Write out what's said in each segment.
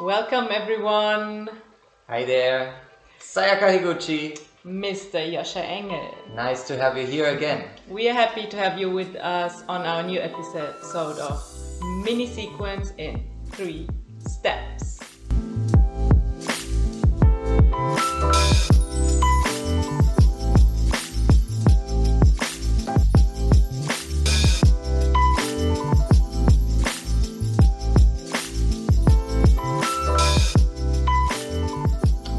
Welcome everyone, Hi there, Sayaka y Joscha. Mr. Joscha Engel. Nice to have you here again. We are happy to have you with us on our new episode of Minisequence in 3 steps.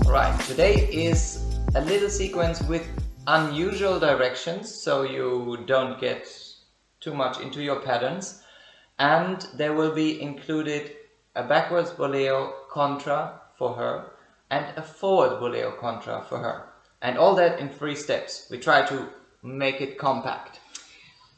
Right, today is a little sequence with unusual directions, so you don't get too much into your patterns. And there will be included a backwards boleo contra for her and a forward boleo contra for her. And all that in 3 steps. We try to make it compact.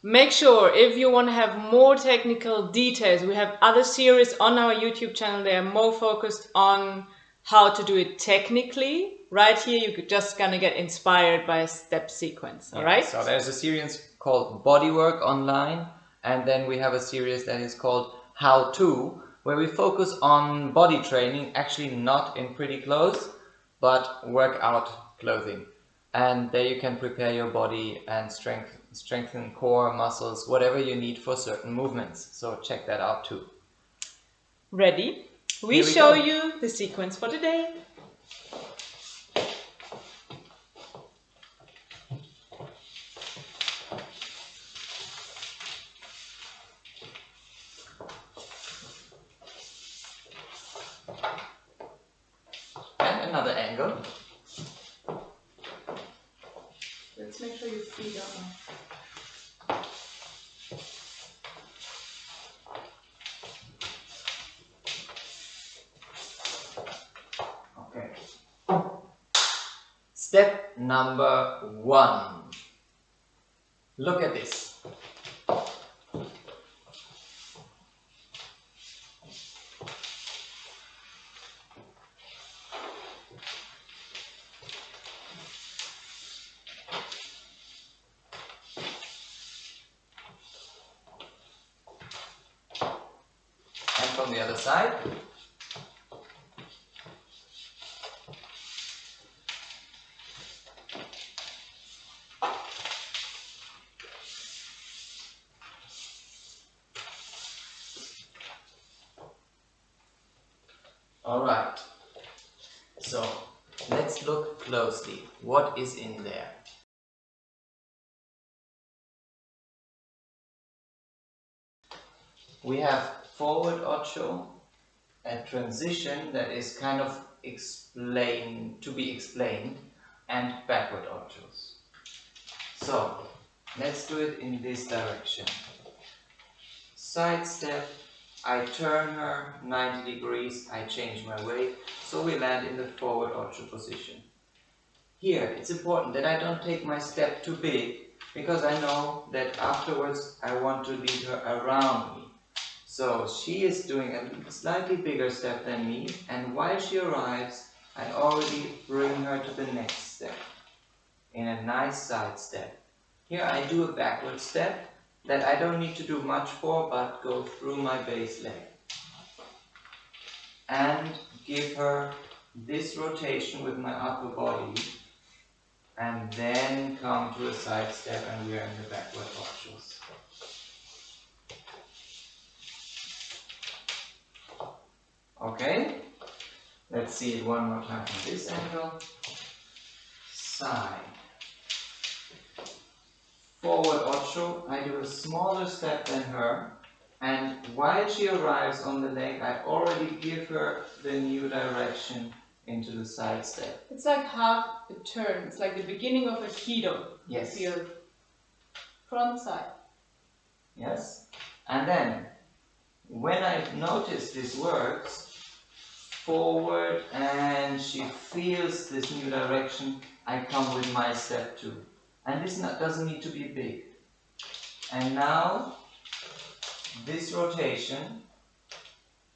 Make sure if you want to have more technical details, we have other series on our YouTube channel. They are more focused on how to do it technically. Right here, you're just gonna get inspired by a step sequence, all right? So there's a series called Bodywork Online, and then we have a series that is called How To, where we focus on body training, actually not in pretty clothes, but workout clothing. And there you can prepare your body and strengthen core, muscles, whatever you need for certain movements. So check that out too. Ready? We Here we show go. you the sequence for today. And another angle. Let's make sure your feet are on. Okay. Step number 1. Look at this. And from the other side. Alright, so let's look closely. What is in there? We have forward ocho, a transition that is kind of to be explained, and backward ochos. So let's do it in this direction. Side step, I turn her 90 degrees, I change my weight, so we land in the forward ocho position. Here, it's important that I don't take my step too big, because I know that afterwards I want to lead her around me. So she is doing a slightly bigger step than me, and while she arrives, I already bring her to the next step in a nice side step. Here I do a backward step that I don't need to do much for, but go through my base leg. And give her this rotation with my upper body, and then come to a side step and we are in the backward ochos. Okay, let's see it one more time from this angle. Side. Forward ocho, I do a smaller step than her, and while she arrives on the leg, I already give her the new direction into the side step. It's like half a turn. It's like the beginning of a Kido. Yes. Feel front side. Yes. And then, when I notice this works, forward and she feels this new direction, I come with my step 2. And this doesn't need to be big. And now, this rotation,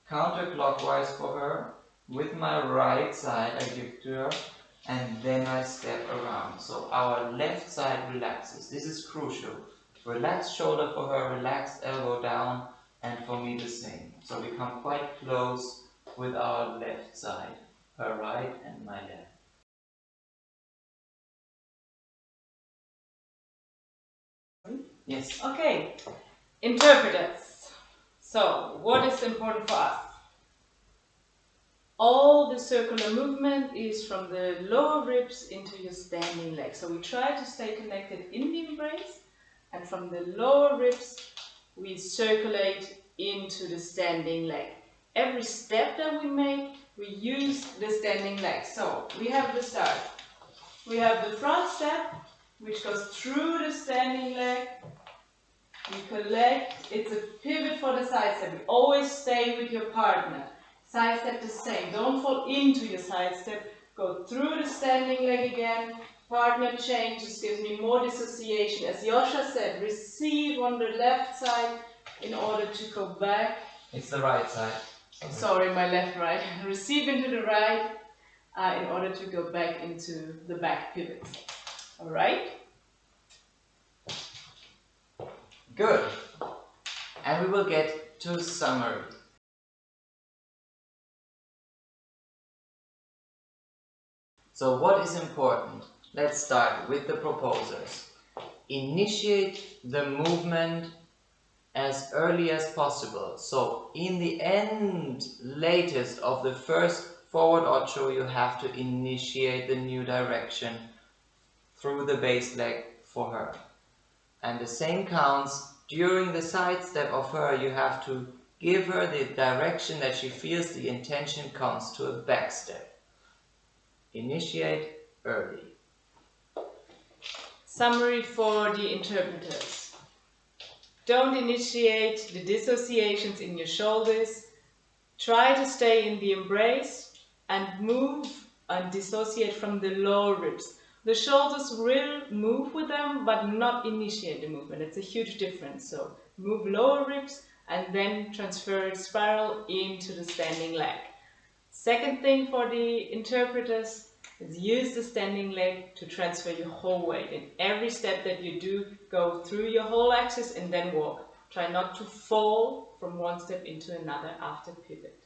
counterclockwise for her, with my right side I give to her, and then I step around. So our left side relaxes. This is crucial. Relaxed shoulder for her, relaxed elbow down, and for me the same. So we come quite close with our left side, her right and my left. Yes. Okay, interpreters. So, what is important for us? All the circular movement is from the lower ribs into your standing leg. So we try to stay connected in the embrace, and from the lower ribs we circulate into the standing leg. Every step that we make, we use the standing leg. So we have the start. We have the front step, which goes through the standing leg. We collect, it's a pivot for the side step. We always stay with your partner. Side step the same, don't fall into your side step. Go through the standing leg again. Partner changes, gives me more dissociation. As Joscha said, receive on the left side in order to go back. It's the right side. Sorry, my left, right. Receive into the right in order to go back into the back pivot. Alright? Good. And we will get to summary. So what is important? Let's start with the proposers. Initiate the movement as early as possible. So in the end, latest of the first forward ocho, you have to initiate the new direction through the base leg for her. And the same counts during the side step of her. You have to give her the direction that she feels the intention comes to a back step. Initiate early. Summary for the interpreters. Don't initiate the dissociations in your shoulders. Try to stay in the embrace and move and dissociate from the lower ribs. The shoulders will move with them, but not initiate the movement. It's a huge difference. So move lower ribs and then transfer it spiral into the standing leg. Second thing for the interpreters is use the standing leg to transfer your whole weight. In every step that you do, go through your whole axis and then walk. Try not to fall from one step into another after pivot.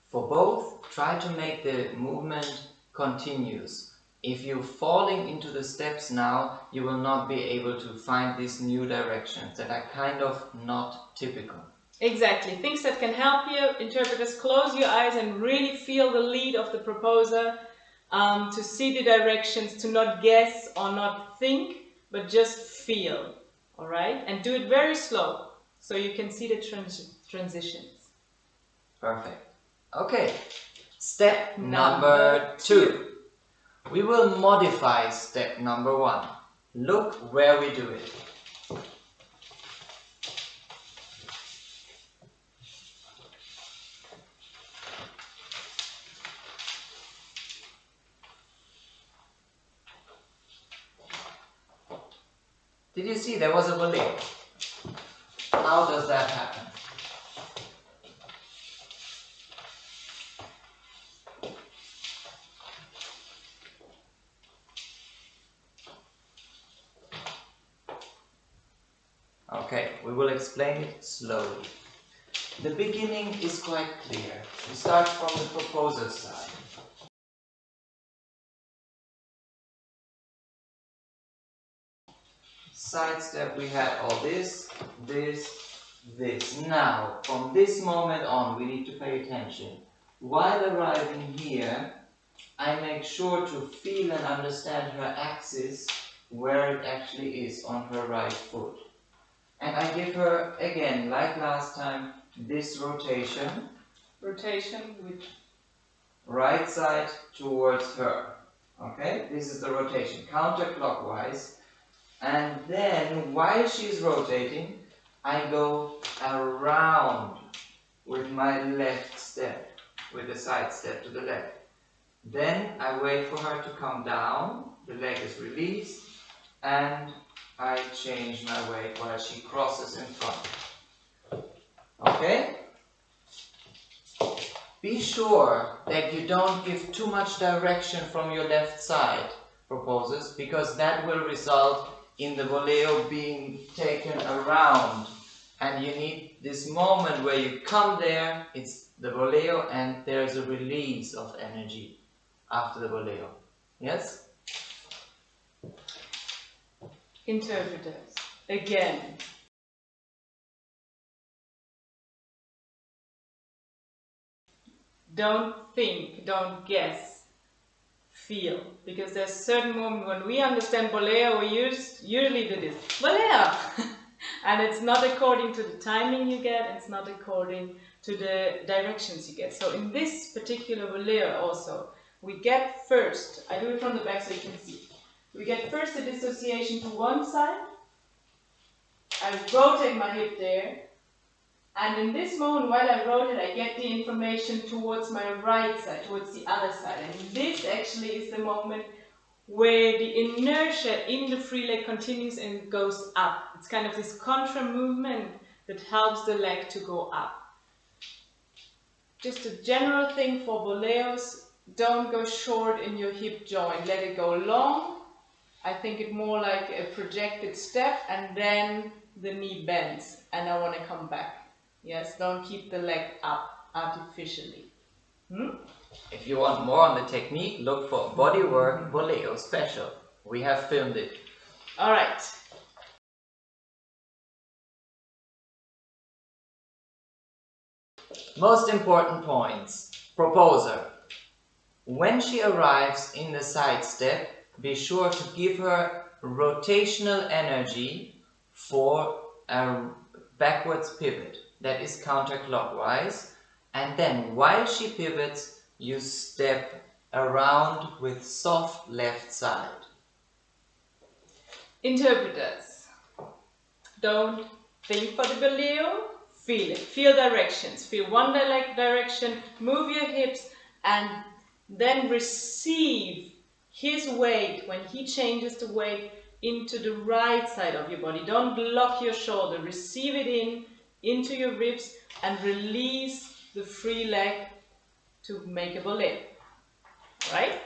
For both, try to make the movement continuous. If you're falling into the steps now, you will not be able to find these new directions that are kind of not typical. Exactly. Things that can help you, interpreters, close your eyes and really feel the lead of the proposer, to see the directions, to not guess or not think, but just feel. All right? And do it very slow so you can see the transitions. Perfect. Okay. Step number 2. We will modify step number 1. Look where we do it. Did you see there was a Boleos? How does that happen? Okay, we will explain it slowly. The beginning is quite clear. We start from the proposer side. Side step, we had all this, this, this. Now, from this moment on, we need to pay attention. While arriving here, I make sure to feel and understand her axis, where it actually is on her right foot. And I give her, again, like last time, this rotation. Rotation with Right side towards her. Okay, this is the rotation, counterclockwise. And then, while she's rotating, I go around with my left step, with the side step to the left. Then I wait for her to come down, the leg is released, and I change my weight while she crosses in front. Okay? Be sure that you don't give too much direction from your left side, proposers, because that will result in the voleo being taken around And you need this moment where you come there, it's the boleo, and there's a release of energy after the boleo. Yes? Interpreters, again. Don't think, don't guess, feel. Because there's a certain moment when we understand boleo, we usually do this, boleo! And it's not according to the timing you get, it's not according to the directions you get. So in this particular boleo also, we get first, I do it from the back so you can see. We get first the dissociation to one side, I rotate my hip there, and in this moment while I rotate, I get the information towards my right side, towards the other side. And this actually is the moment where the inertia in the free leg continues and goes up. It's kind of this contra movement that helps the leg to go up. Just a general thing for boleos, don't go short in your hip joint, let it go long. I think it more like a projected step, and then the knee bends and I want to come back. Yes, don't keep the leg up artificially. If you want more on the technique, look for Bodywork Boleo Special. We have filmed it. Alright. Most important points. Proposer. When she arrives in the side step, be sure to give her rotational energy for a backwards pivot. That is counterclockwise. And then while she pivots, you step around with soft left side. Interpreters. Don't think for the boleo, feel it. Feel directions. Feel one direction, move your hips, and then receive his weight when he changes the weight into the right side of your body. Don't block your shoulder. Receive it into your ribs and release the free leg to make a boleo. Right?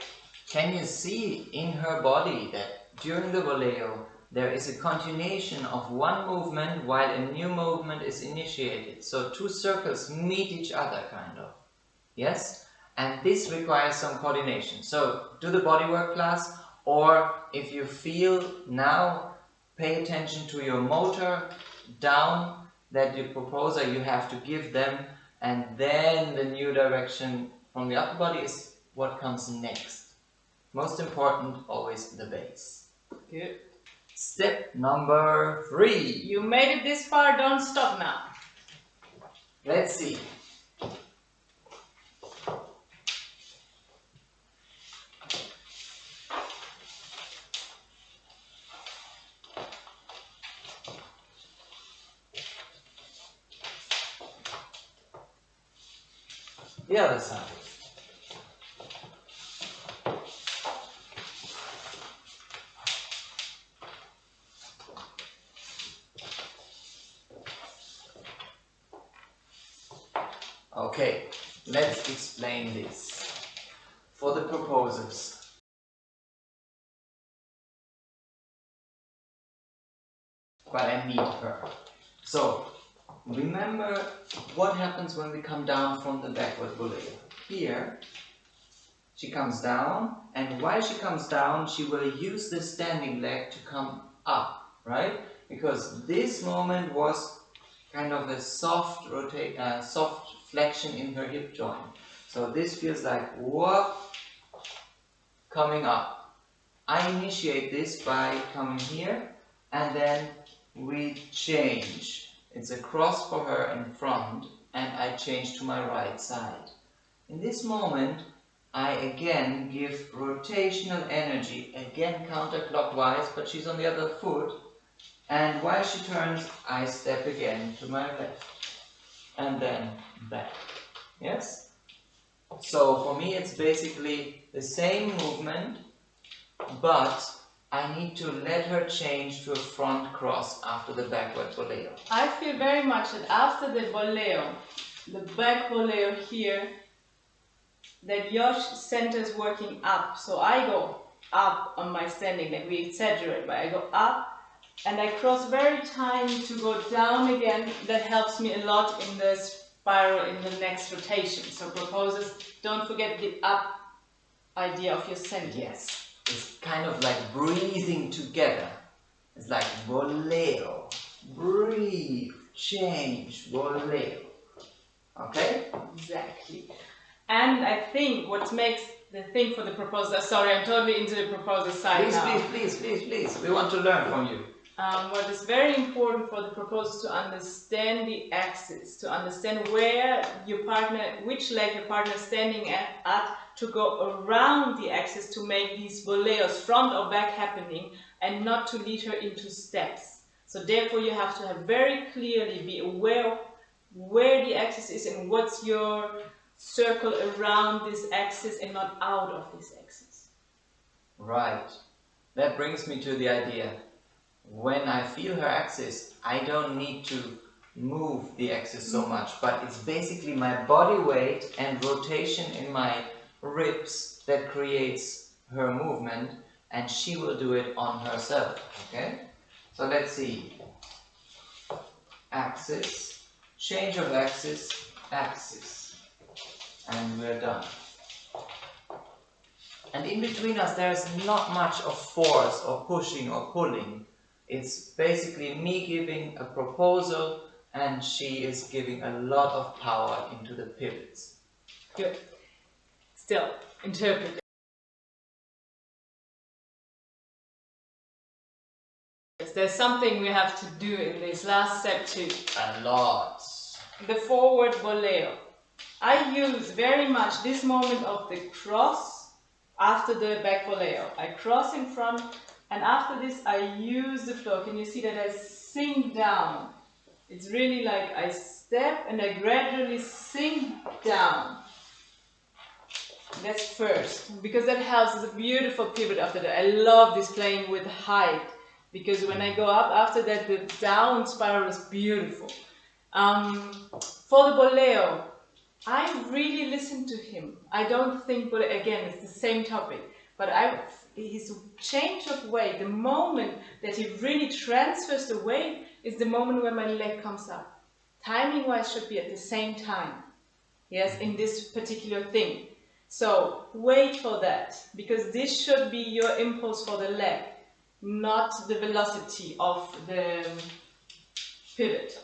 Can you see in her body that during the boleo there is a continuation of one movement while a new movement is initiated? So two circles meet each other, kind of. Yes? And this requires some coordination. So do the bodywork class, or if you feel now, pay attention to your motor down that the proposer you have to give them, and then the new direction from the upper body is what comes next. Most important, always the base. Good. Step number 3. You made it this far, don't stop now. Let's see. The other side. Okay, let's explain this for the proposers. But I need her. So, remember what happens when we come down from the backward boleo. Here, she comes down, and while she comes down, she will use the standing leg to come up, right? Because this moment was kind of a soft soft flexion in her hip joint. So this feels like whoop, coming up. I initiate this by coming here, and then we change. It's a cross for her in front, and I change to my right side. In this moment, I again give rotational energy, again counterclockwise, but she's on the other foot. And while she turns, I step again to my left. And then back. Yes? So for me, it's basically the same movement, but I need to let her change to a front cross after the backward boleo. I feel very much that after the boleo, the back boleo here, that Josh center is working up. So I go up on my standing leg. We exaggerate, but I go up and I cross very tiny to go down again. That helps me a lot in the spiral in the next rotation. So proposers, don't forget the up idea of your center. Yes, it's kind of like breathing together. It's like Boleo, breathe, change, Boleo. Okay? Exactly. And I think what makes the thing for the proposer, sorry, I'm totally into the proposer side now. Please, we want to learn from you. What is very important for the proposer to understand the axis, to understand where your partner, which leg your partner is standing at, to go around the axis to make these boleos front or back happening, and not to lead her into steps. So therefore you have to have very clearly be aware of where the axis is and what's your circle around this axis and not out of this axis. Right. That brings me to the idea. When I feel her axis, I don't need to move the axis so much, but it's basically my body weight and rotation in my ribs that creates her movement, and she will do it on herself. Okay? So let's see. Axis, change of axis, axis, and we're done. And in between us there's not much of force or pushing or pulling. It's basically me giving a proposal and she is giving a lot of power into the pivots. Good. Still, interpret. There's something we have to do in this last step too. A lot. The forward boleo. I use very much this moment of the cross after the back boleo. I cross in front, and after this I use the floor. Can you see that I sink down? It's really like I step and I gradually sink down. That's first, because that helps. It's a beautiful pivot after that. I love this playing with height, because when I go up after that, the down spiral is beautiful. For the boleo, I really listen to him. I don't think, but again, it's the same topic, but his change of weight, the moment that he really transfers the weight, is the moment when my leg comes up. Timing-wise should be at the same time, yes, in this particular thing. So wait for that, because this should be your impulse for the leg, not the velocity of the pivot.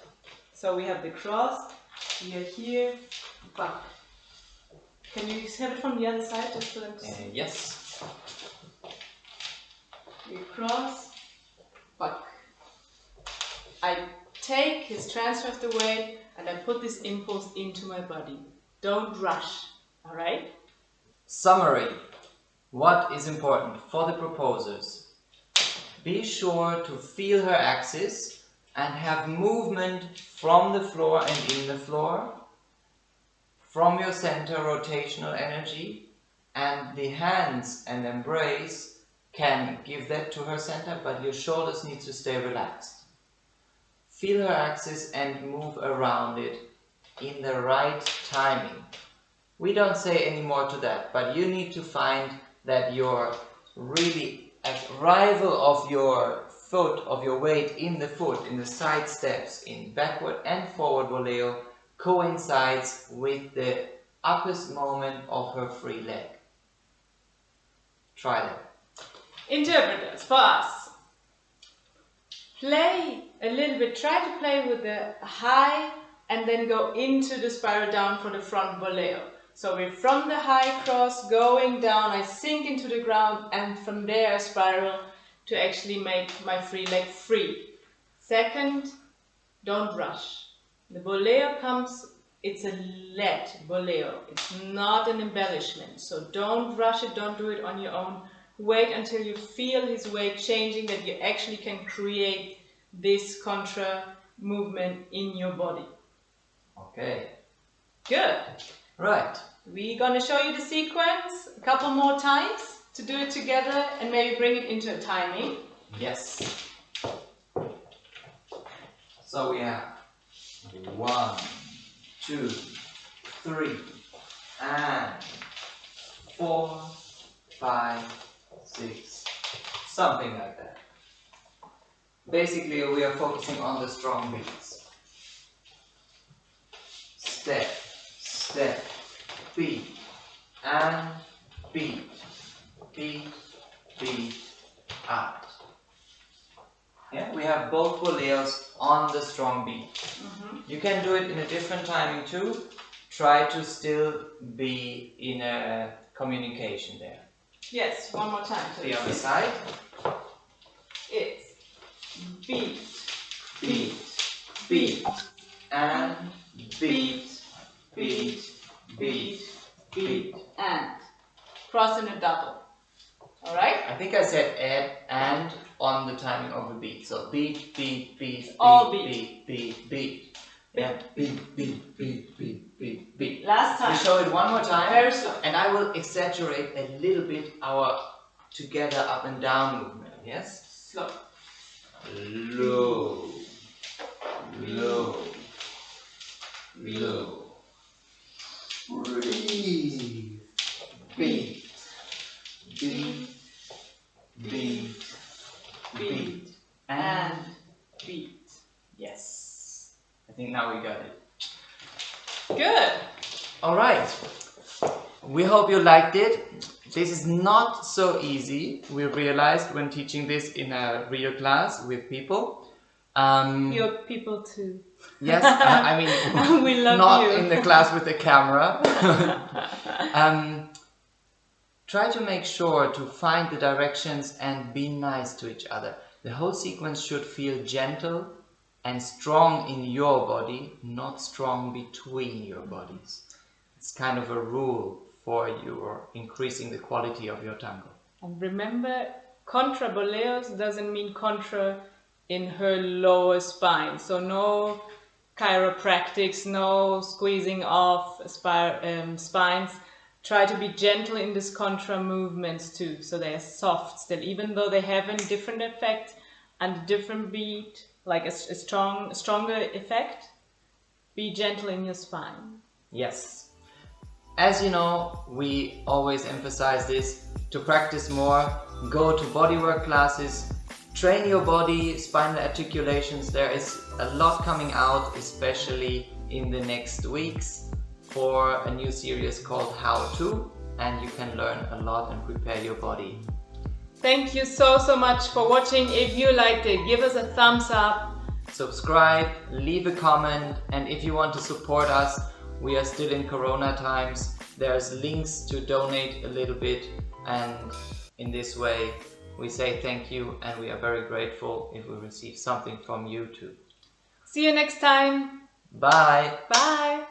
So we have the cross, we are here, back. Can you have it from the other side, just for them to see? Yes. We cross, back. I take his transfer of the weight and I put this impulse into my body. Don't rush, all right? Summary. What is important for the proposers? Be sure to feel her axis and have movement from the floor and in the floor, from your center rotational energy, and the hands and embrace can give that to her center, but your shoulders need to stay relaxed. Feel her axis and move around it in the right timing. We don't say any more to that, but you need to find that your really arrival of your foot, of your weight in the foot, in the side steps, in backward and forward boleo, coincides with the uppest moment of her free leg. Try that. Interpreters, for us. Play a little bit, try to play with the high and then go into the spiral down for the front boleo. So we're from the high cross going down, I sink into the ground, and from there I spiral to actually make my free leg free. Second, don't rush. The boleo comes, it's a lead boleo, it's not an embellishment. So don't rush it, don't do it on your own. Wait until you feel his weight changing, that you actually can create this contra movement in your body. Okay. Good. Right. We're going to show you the sequence a couple more times to do it together and maybe bring it into a timing. Yes. So we have 1, 2, 3, and 4, 5, 6, something like that. basically we are focusing on the strong beats. Step, step, beat, and beat, beat, beat, out. Yeah, we have both Boleos on the strong beat. You can do it in a different timing too. Try to still be in a communication there. Yes, one more time. The other side. It's beat, Beat, beat, and beat, beat, beat, beat. and. Cross in a double. Alright? I think I said add and on the timing of the beat. So beat, beat, beat, All beat, beat, beat, beat. Yeah, beat, beat, beat, beat, beat, beat. Last time. We show it one more time. Very slow. And I will exaggerate a little bit our together up and down movement. Yes? Slow. Low, low, low. Breathe. Beat, beat, beat, beat, And beat. yes. I think now we got it. Good. All right. We hope you liked it. This is not so easy. We realized when teaching this in a real class with people. You're people too. Yes, I mean, we love not you. in the class with the camera. Try to make sure to find the directions and be nice to each other. The whole sequence should feel gentle and strong in your body, not strong between your bodies. It's kind of a rule for your increasing the quality of your tango. And remember, Contra Boleos doesn't mean contra in her lower spine. So no chiropractics, no squeezing off spines. Try to be gentle in this contra movements too. So they're soft still, even though they have a different effect and a different beat, like a stronger effect. Be gentle in your spine. Yes. As you know, we always emphasize this. To practice more, go to bodywork classes, train your body, spinal articulations. There is a lot coming out, especially in the next weeks, for a new series called How To, and you can learn a lot and prepare your body. Thank you so much for watching. If you liked it, give us a thumbs up. Subscribe, leave a comment, and if you want to support us, we are still in Corona times. There's links to donate a little bit, and in this way we say thank you, and we are very grateful if we receive something from you too. See you next time. Bye! Bye!